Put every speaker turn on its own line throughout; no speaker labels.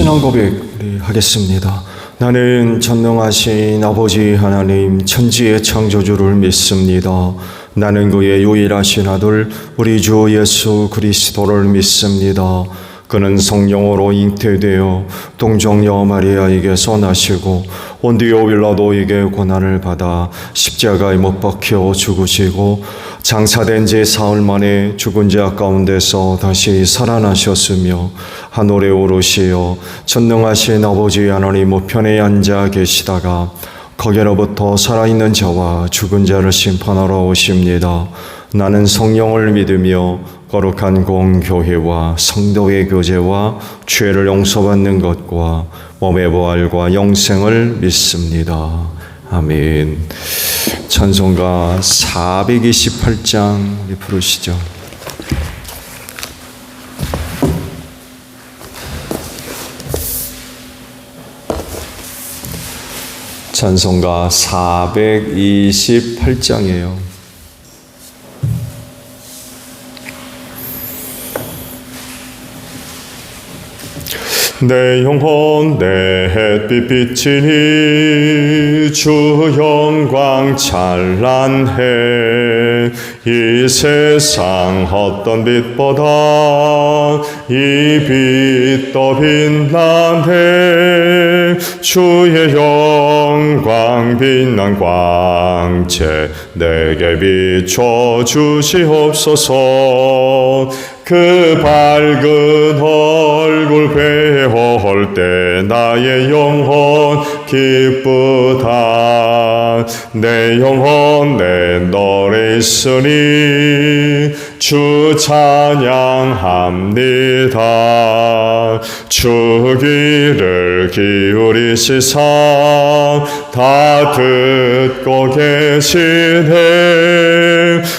신앙 고백 우리 하겠습니다. 나는 전능하신 아버지 하나님 천지의 창조주를 믿습니다. 나는 그의 유일하신 아들 우리 주 예수 그리스도를 믿습니다. 그는 성령으로 잉태되어 동정녀 마리아에게서 나시고 본디오 빌라도에게 고난을 받아 십자가에 못 박혀 죽으시고 장사된 지 사흘 만에 죽은 자 가운데서 다시 살아나셨으며 하늘에 오르시어 전능하신 아버지 하나님 우편에 앉아 계시다가 거기로부터 살아있는 자와 죽은 자를 심판하러 오십니다. 나는 성령을 믿으며 거룩한 공교회와 성도의 교제와 죄를 용서받는 것과 몸의 부활과 영생을 믿습니다. 아멘. 찬송가 428장 부르시죠. 찬송가 428장이에요. 내 영혼 내 햇빛 비치니 주 영광 찬란해. 이 세상 어떤 빛보다 이 빛 더 빛나네. 주의 영광 빛난 광채 내게 비춰 주시옵소서. 그 밝은 얼굴 배울 때 나의 영혼 기쁘다. 내 영혼 내 노래 있으니 주 찬양합니다. 주 귀를 기울이시사 다 듣고 계시네.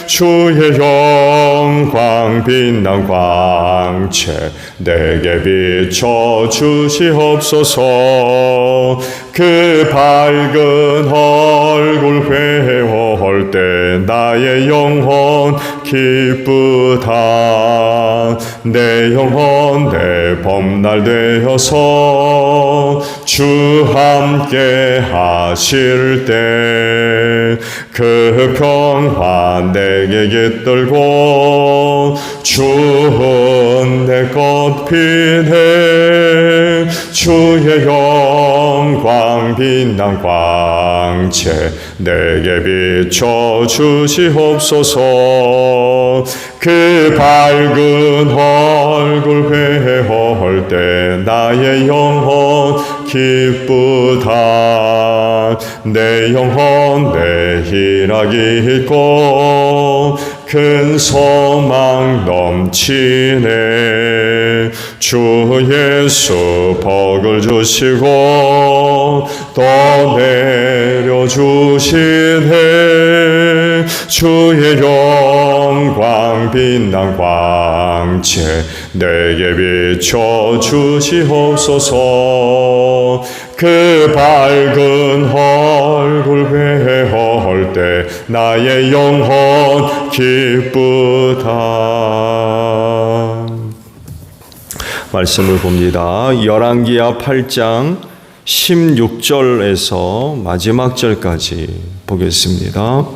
주의 영광 빛난 광채 내게 비춰 주시옵소서. 그 밝은 얼굴 배울 때 나의 영혼 기쁘다. 내 영혼 내 범날 되어서 주 함께 하실 때 그 평화 내게 깃들고 주은 내 것 피네. 주의 영광 빛난 광채 내게 비춰 주시옵소서. 그 밝은 얼굴 회할 때 나의 영혼 기쁘다. 내 영혼 내 희락이 있고 큰 소망 넘치네. 주 예수 복을 주시고 또 내려주시네. 주의 영광 빛난 광채 내게 비춰 주시옵소서. 그 밝은 얼굴 회할 때 나의 영혼 기쁘다. 말씀을 봅니다. 열왕기하 8장 16절에서 마지막 절까지 보겠습니다.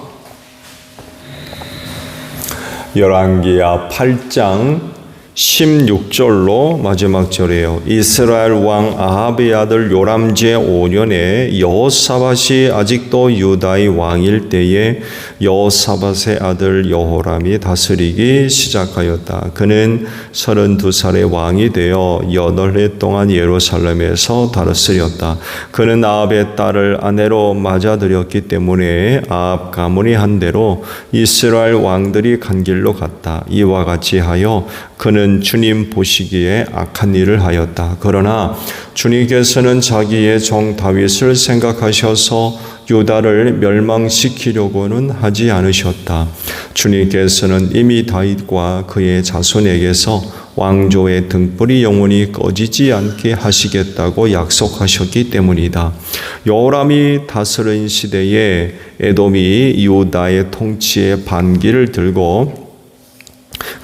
열왕기하 8장 16절로 마지막 절이에요. 이스라엘 왕 아합의 아들 요람 제5년에 여호사밧이 아직도 유다의 왕일 때에 여호사밧의 아들 여호람이 다스리기 시작하였다. 그는 32살의 왕이 되어 8해 동안 예루살렘에서 다스렸다. 그는 아합의 딸을 아내로 맞아들였기 때문에 아합 가문이 한 대로 이스라엘 왕들이 간 길로 갔다. 이와 같이 하여 그는 주님 보시기에 악한 일을 하였다. 그러나 주님께서는 자기의 종 다윗을 생각하셔서 유다를 멸망시키려고는 하지 않으셨다. 주님께서는 이미 다윗과 그의 자손에게서 왕조의 등불이 영원히 꺼지지 않게 하시겠다고 약속하셨기 때문이다. 여호람이 다스린 시대에 에돔이 유다의 통치의 반기를 들고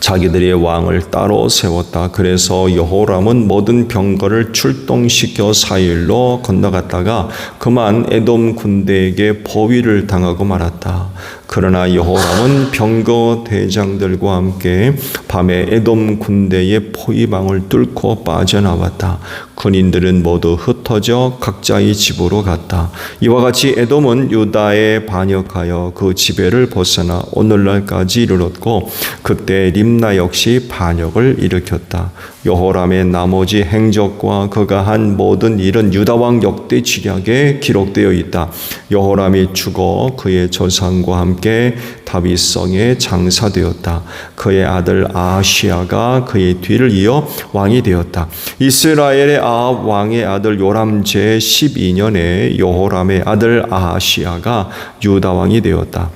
자기들의 왕을 따로 세웠다. 그래서 여호람은 모든 병거를 출동시켜 사일로 건너갔다가 그만 에돔 군대에게 포위를 당하고 말았다. 그러나 여호람은 병거 대장들과 함께 밤에 에돔 군대의 포위망을 뚫고 빠져나왔다. 군인들은 모두 흩어져 각자의 집으로 갔다. 이와 같이 에돔은 유다에 반역하여 그 지배를 벗어나 오늘날까지 이르렀고 그때 림나 역시 반역을 일으켰다. 여호람의 나머지 행적과 그가 한 모든 일은 유다왕 역대 지략에 기록되어 있다. 여호람이 죽어 그의 조상과 함께 다윗성에 장사되었다. 그의 아들 아하시아가 그의 뒤를 이어 왕이 되었다. 이스라엘의 아합 왕의 아들 요람 제12년에 여호람의 아들 아하시아가 유다 왕이 되었다.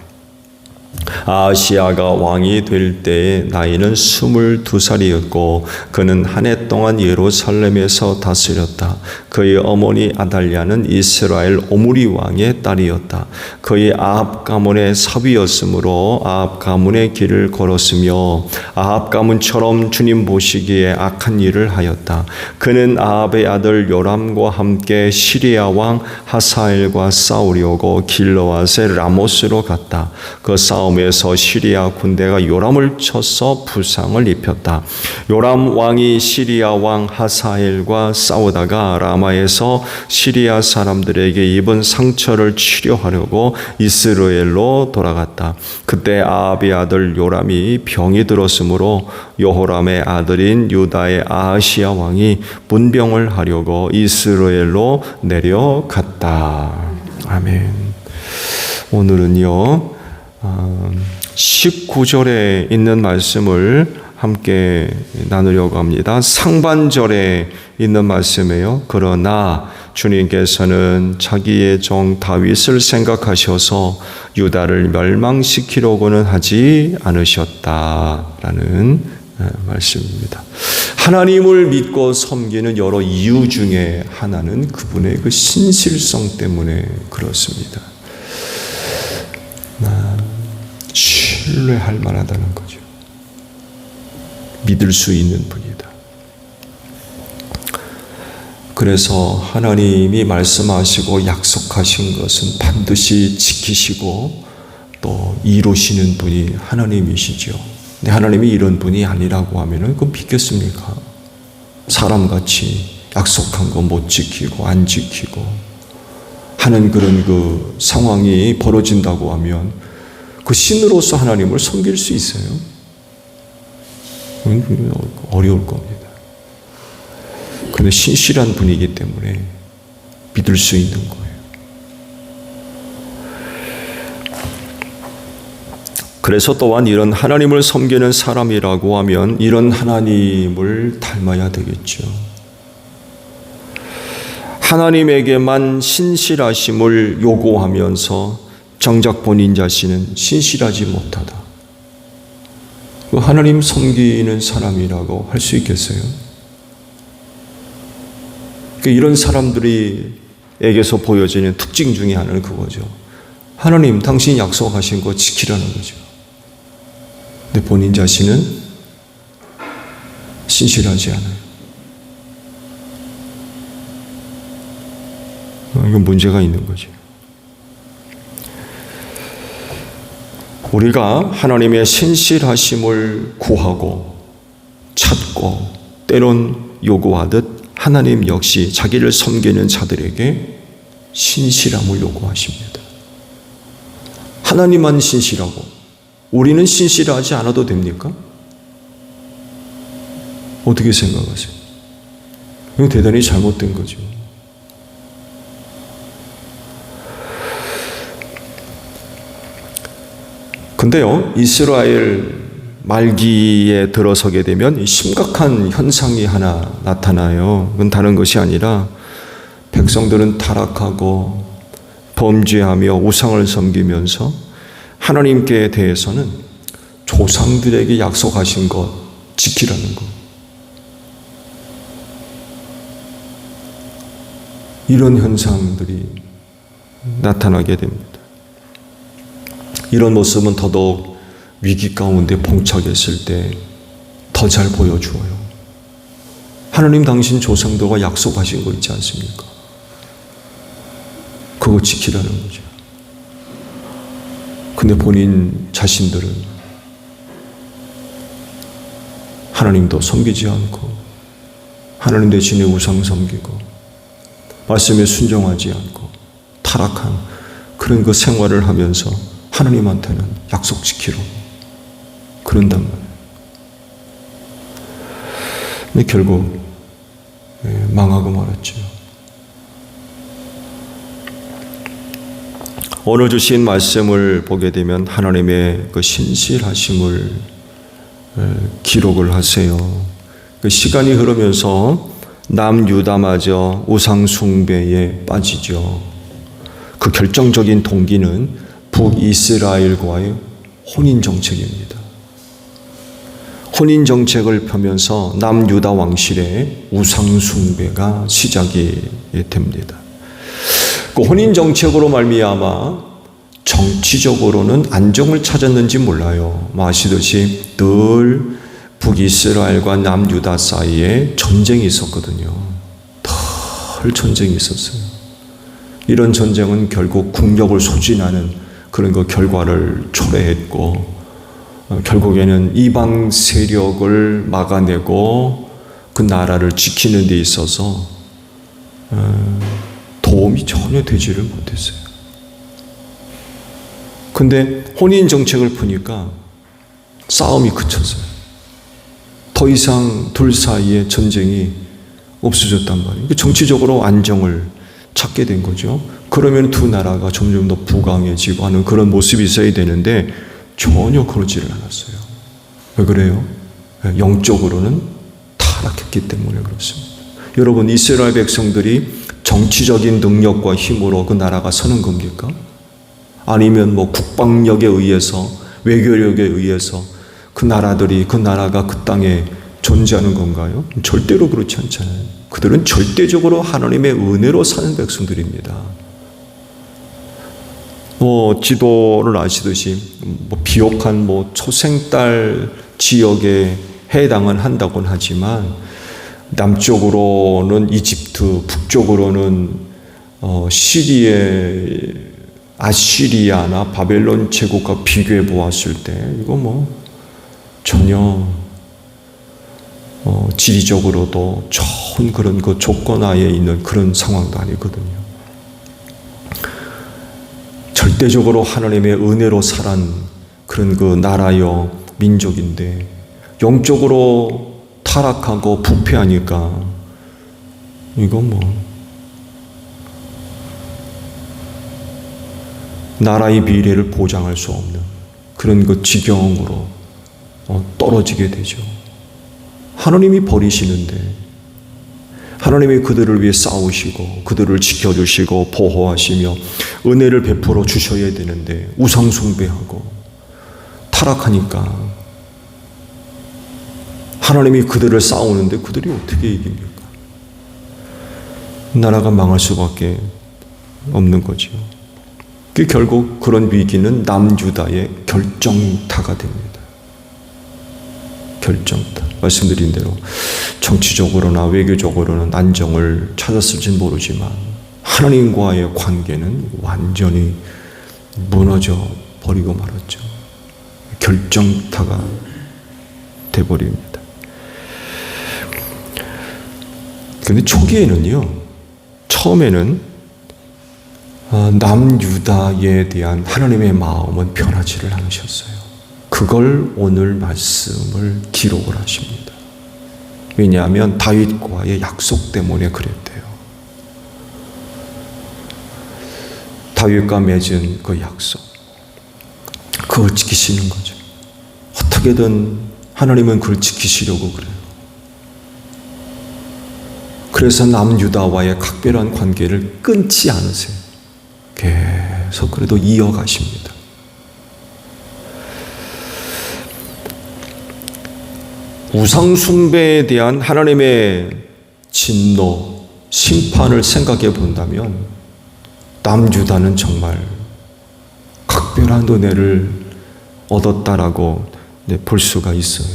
아하시아가 왕이 될 때에 나이는 22살이었고 그는 한 해 동안 예루살렘에서 다스렸다. 그의 어머니 아달랴는 이스라엘 오므리 왕의 딸이었다. 그의 아합 가문의 사위였으므로 아합 가문의 길을 걸었으며 아합 가문처럼 주님 보시기에 악한 일을 하였다. 그는 아합의 아들 요람과 함께 시리아 왕 하사엘과 싸우려고 길르앗의 라모스로 갔다. 그 싸움에서 시리아 군대가 요람을 쳐서 부상을 입혔다. 요람 왕이 시리아 왕 하사엘과 싸우다가 라마에서 시리아 사람들에게 입은 상처를 치료하려고 이스라엘로 돌아갔다. 그때 아합의 아들 요람이 병이 들었으므로 여호람의 아들인 유다의 아하시아 왕이 문병을 하려고 이스라엘로 내려갔다. 아멘. 오늘은요 19절에 있는 말씀을 함께 나누려고 합니다. 상반절에 있는 말씀이에요. 그러나 주님께서는 자기의 종 다윗을 생각하셔서 유다를 멸망시키려고는 하지 않으셨다라는 말씀입니다. 하나님을 믿고 섬기는 여러 이유 중에 하나는 그분의 그 신실성 때문에 그렇습니다. 신뢰할 만하다는 거죠. 믿을 수 있는 분이다. 그래서 하나님이 말씀하시고 약속하신 것은 반드시 지키시고 또 이루시는 분이 하나님이시죠. 근데 하나님이 이런 분이 아니라고 하면은 그건 믿겠습니까? 사람같이 약속한 거 못 지키고 안 지키고 하는 그런 그 상황이 벌어진다고 하면 그 신으로서 하나님을 섬길 수 있어요? 어려울 겁니다. 그런데 신실한 분이기 때문에 믿을 수 있는 거예요. 그래서 또한 이런 하나님을 섬기는 사람이라고 하면 이런 하나님을 닮아야 되겠죠. 하나님에게만 신실하심을 요구하면서 정작 본인 자신은 신실하지 못하다. 하나님 섬기는 사람이라고 할 수 있겠어요? 이런 사람들에게서 보여지는 특징 중에 하나는 그거죠. 하나님, 당신이 약속하신 거 지키라는 거죠. 근데 본인 자신은 신실하지 않아요. 이건 문제가 있는 거죠. 우리가 하나님의 신실하심을 구하고 찾고 때론 요구하듯 하나님 역시 자기를 섬기는 자들에게 신실함을 요구하십니다. 하나님만 신실하고 우리는 신실하지 않아도 됩니까? 어떻게 생각하세요? 이거 대단히 잘못된 거죠. 근데요, 이스라엘 말기에 들어서게 되면 심각한 현상이 하나 나타나요. 그건 다른 것이 아니라 백성들은 타락하고 범죄하며 우상을 섬기면서 하나님께 대해서는 조상들에게 약속하신 것 지키라는 것. 이런 현상들이 나타나게 됩니다. 이런 모습은 더더욱 위기 가운데 봉착했을 때 더 잘 보여주어요. 하나님 당신 조상들과 약속하신 거 있지 않습니까? 그거 지키라는 거죠. 근데 본인 자신들은 하나님도 섬기지 않고 하나님 대신에 우상 섬기고 말씀에 순종하지 않고 타락한 그런 그 생활을 하면서 하나님한테는 약속 지키러 그런단 말이에요. 근데 결국 망하고 말았죠. 오늘 주신 말씀을 보게 되면 하나님의 그 신실하심을 기록을 하세요. 그 시간이 흐르면서 남유다마저 우상 숭배에 빠지죠. 그 결정적인 동기는 북이스라엘과의 혼인 정책입니다. 혼인 정책을 펴면서 남유다 왕실의 우상 숭배가 시작이 됩니다. 그 혼인 정책으로 말미암아 정치적으로는 안정을 찾았는지 몰라요. 아시듯이 늘 북이스라엘과 남유다 사이에 전쟁이 있었거든요. 늘 전쟁이 있었어요. 이런 전쟁은 결국 국력을 소진하는 그런 그 결과를 초래했고 결국에는 이방 세력을 막아내고 그 나라를 지키는 데 있어서 도움이 전혀 되지를 못했어요. 근데 혼인 정책을 푸니까 싸움이 그쳤어요. 더 이상 둘 사이에 전쟁이 없어졌단 말이에요. 정치적으로 안정을 찾게 된 거죠. 그러면 두 나라가 점점 더 부강해지고 하는 그런 모습이 있어야 되는데 전혀 그러지를 않았어요. 왜 그래요? 영적으로는 타락했기 때문에 그렇습니다. 여러분, 이스라엘 백성들이 정치적인 능력과 힘으로 그 나라가 서는 겁니까? 아니면 국방력에 의해서, 외교력에 의해서 그 나라가 그 땅에 존재하는 건가요? 절대로 그렇지 않잖아요. 그들은 절대적으로 하나님의 은혜로 사는 백성들입니다. 지도를 아시듯이 비옥한 초생딸 지역에 해당은 한다곤 하지만 남쪽으로는 이집트, 북쪽으로는 아시리아나 바벨론 제국과 비교해 보았을 때 이거 전혀 지리적으로도 좋은 그런 그 조건 하에 있는 그런 상황도 아니거든요. 절대적으로 하나님의 은혜로 살한 그런 그 나라요 민족인데 영적으로 타락하고 부패하니까 이거 나라의 미래를 보장할 수 없는 그런 그 지경으로 떨어지게 되죠. 하나님이 버리시는데 하나님이 그들을 위해 싸우시고 그들을 지켜주시고 보호하시며 은혜를 베풀어 주셔야 되는데 우상 숭배하고 타락하니까 하나님이 그들을 싸우는데 그들이 어떻게 이깁니까? 나라가 망할 수밖에 없는 거죠. 결국 그런 위기는 남유다의 결정타가 됩니다. 결정타. 말씀드린 대로 정치적으로나 외교적으로는 안정을 찾았을지는 모르지만 하나님과의 관계는 완전히 무너져 버리고 말았죠. 결정타가 돼버립니다. 그런데 처음에는 남유다에 대한 하나님의 마음은 변하지를 않으셨어요. 그걸 오늘 말씀을 기록을 하십니다. 왜냐하면 다윗과의 약속 때문에 그랬대요. 다윗과 맺은 그 약속, 그걸 지키시는 거죠. 어떻게든 하나님은 그걸 지키시려고 그래요. 그래서 남유다와의 각별한 관계를 끊지 않으세요. 계속 그래도 이어가십니다. 우상숭배에 대한 하나님의 진노, 심판을 생각해 본다면 남유다는 정말 각별한 은혜를 얻었다라고 볼 수가 있어요.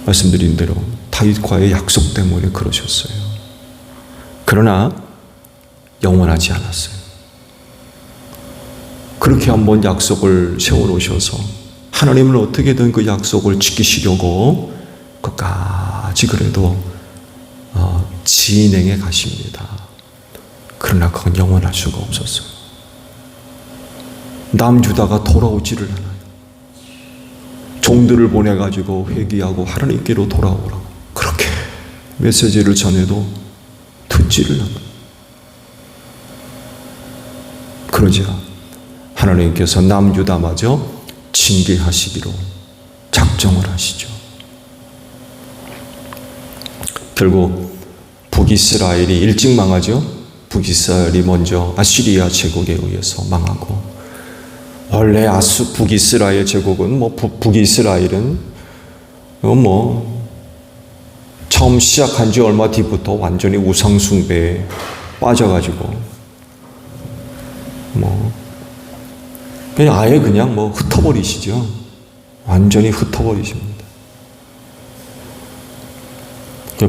말씀드린 대로 다윗과의 약속 때문에 그러셨어요. 그러나 영원하지 않았어요. 그렇게 한번 약속을 세워놓으셔서 하나님은 어떻게든 그 약속을 지키시려고 끝까지 그래도 진행해 가십니다. 그러나 그건 영원할 수가 없었어요. 남유다가 돌아오지를 않아요. 종들을 보내가지고 회개하고 하나님께로 돌아오라고 그렇게 메시지를 전해도 듣지를 않아요. 그러자 하나님께서 남유다마저 징계하시기로 작정을 하시죠. 결국 북이스라엘이 일찍 망하죠. 북이스라엘이 먼저 아시리아 제국에 의해서 망하고, 원래 북이스라엘 제국은 북이스라엘은 처음 시작한 지 얼마 뒤부터 완전히 우상숭배에 빠져가지고 그냥 아예 흩어버리시죠. 완전히 흩어버리십니다.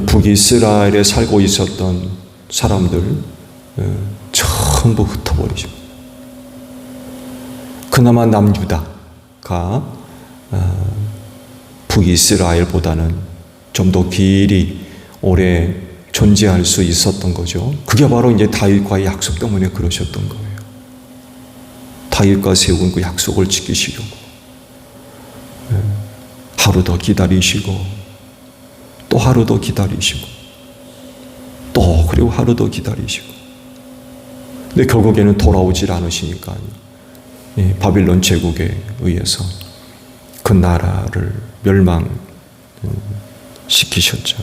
북이스라엘에 살고 있었던 사람들 전부 흩어버리십니다. 그나마 남유다가 북이스라엘보다는 좀 더 길이 오래 존재할 수 있었던 거죠. 그게 바로 이제 다윗과의 약속 때문에 그러셨던 거예요. 다윗과 세운 그 약속을 지키시려고 하루 더 기다리시고 또 하루 더 기다리시고 또 그리고 하루 더 기다리시고, 근데 결국에는 돌아오질 않으시니까 바빌론 제국에 의해서 그 나라를 멸망시키셨죠.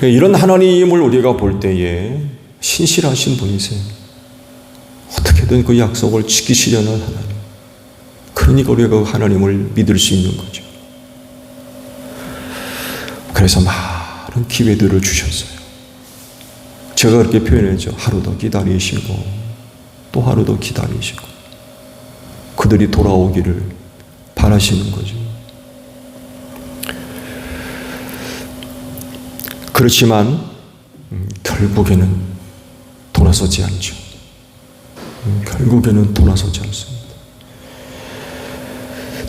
이런 하나님을 우리가 볼 때에 신실하신 분이세요. 어떻게든 그 약속을 지키시려는 하나님. 그러니까 우리가 그 하나님을 믿을 수 있는 거죠. 그래서 많은 기회들을 주셨어요. 제가 그렇게 표현했죠. 하루 더 기다리시고 또 하루 더 기다리시고 그들이 돌아오기를 바라시는 거죠. 그렇지만 결국에는 돌아서지 않죠. 결국에는 돌아서지 않습니다.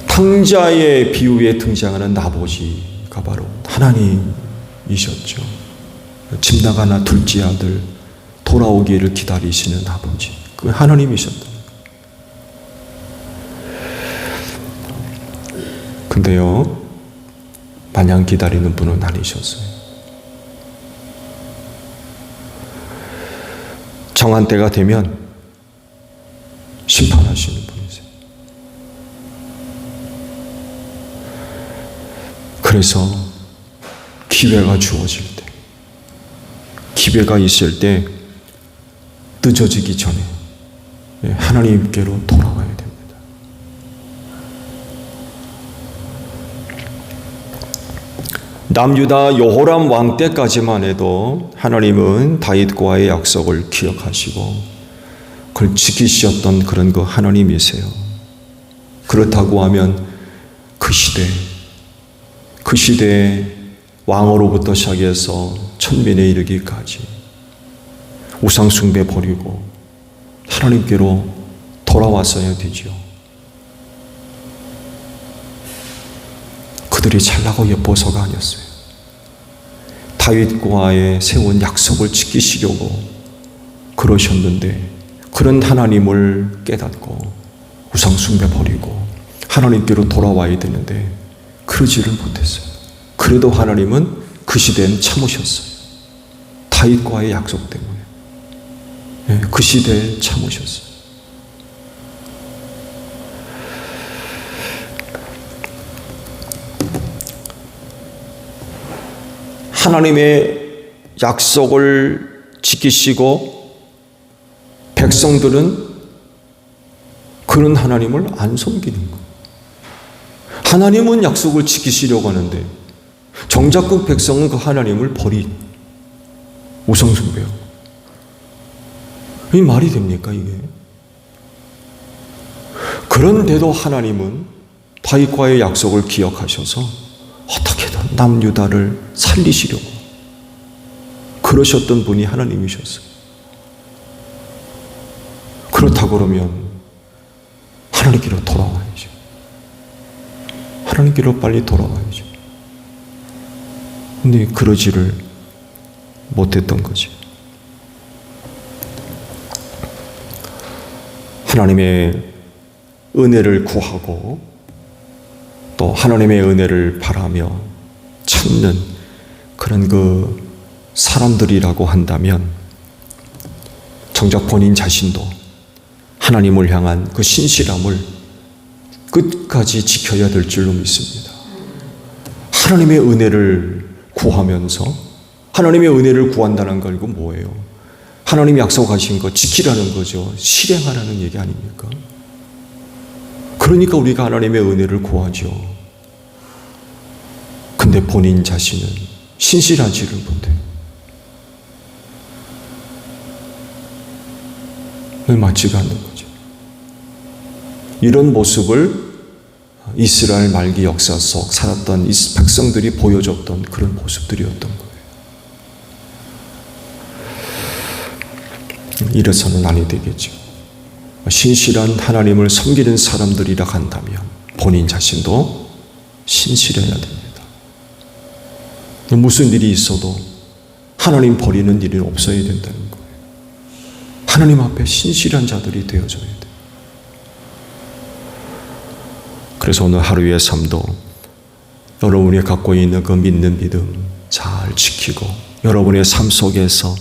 탕자의 비유에 등장하는 아버지가 바로 하나님이셨죠. 집 나가나 둘째 아들 돌아오기를 기다리시는 아버지, 그 하나님이셨다. 근데요, 마냥 기다리는 분은 아니셨어요. 정한 때가 되면 심판하시는 분이세요. 그래서 기회가 주어질 때, 기회가 있을 때 늦어지기 전에 하나님께로 돌아와야 됩니다. 남유다 여호람 왕 때까지만 해도 하나님은 다윗과의 약속을 기억하시고 그걸 지키셨던 그런 그 하나님이세요. 그렇다고 하면 그 시대에 왕으로부터 시작해서 천민에 이르기까지 우상 숭배 버리고 하나님께로 돌아왔어야 되죠. 그들이 잘나고 예뻐서가 아니었어요. 다윗과의 세운 약속을 지키시려고 그러셨는데 그런 하나님을 깨닫고 우상 숭배 버리고 하나님께로 돌아와야 되는데 그러지를 못했어요. 그래도 하나님은 그 시대엔 참으셨어요. 다윗과의 약속 때문에 그 시대에 참으셨어요. 하나님의 약속을 지키시고 백성들은 그런 하나님을 안 섬기는 거예요. 하나님은 약속을 지키시려고 하는데 정작 그 백성은 그 하나님을 버린 우상숭배요. 이 말이 됩니까 이게? 그런데도 하나님은 다윗과의 약속을 기억하셔서 어떻게든 남유다를 살리시려고 그러셨던 분이 하나님이셨어요. 그렇다고 그러면 하나님께로 돌아와야죠. 하나님께로 빨리 돌아와야죠. 근데 그러지를 못했던 거죠. 하나님의 은혜를 구하고 또 하나님의 은혜를 바라며 찾는 그런 그 사람들이라고 한다면 정작 본인 자신도 하나님을 향한 그 신실함을 끝까지 지켜야 될 줄로 믿습니다. 하나님의 은혜를 구하면서 하나님의 은혜를 구한다는 거 이거 뭐예요? 하나님이 약속하신 거 지키라는 거죠. 실행하라는 얘기 아닙니까? 그러니까 우리가 하나님의 은혜를 구하죠. 근데 본인 자신은 신실하지를 못해요. 맞지가 않는 거죠. 이런 모습을 이스라엘 말기 역사 속 살았던 백성들이 보여줬던 그런 모습들이었던 거예요. 이래서는 아니 되겠죠. 신실한 하나님을 섬기는 사람들이라 한다면 본인 자신도 신실해야 됩니다. 무슨 일이 있어도 하나님 버리는 일은 없어야 된다는 거예요. 하나님 앞에 신실한 자들이 되어져야 돼요. 그래서 오늘 하루의 삶도 여러분이 갖고 있는 그 믿는 믿음 잘 지키고 여러분의 삶 속에서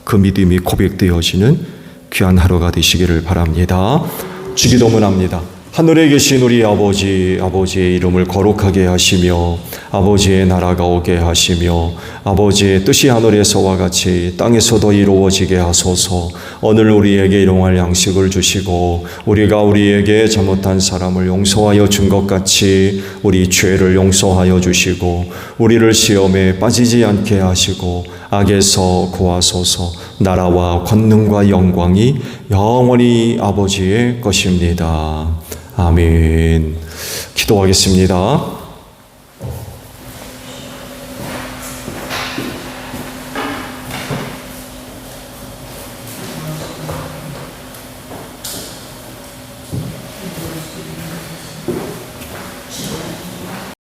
그 믿음이 고백되어지는 귀한 하루가 되시기를 바랍니다. 주기도문합니다. 하늘에 계신 우리 아버지, 아버지의 이름을 거룩하게 하시며 아버지의 나라가 오게 하시며 아버지의 뜻이 하늘에서와 같이 땅에서도 이루어지게 하소서. 오늘 우리에게 일용할 양식을 주시고 우리가 우리에게 잘못한 사람을 용서하여 준 것 같이 우리 죄를 용서하여 주시고 우리를 시험에 빠지지 않게 하시고 악에서 구하소서. 나라와 권능과 영광이 영원히 아버지의 것입니다. 아멘. 기도하겠습니다.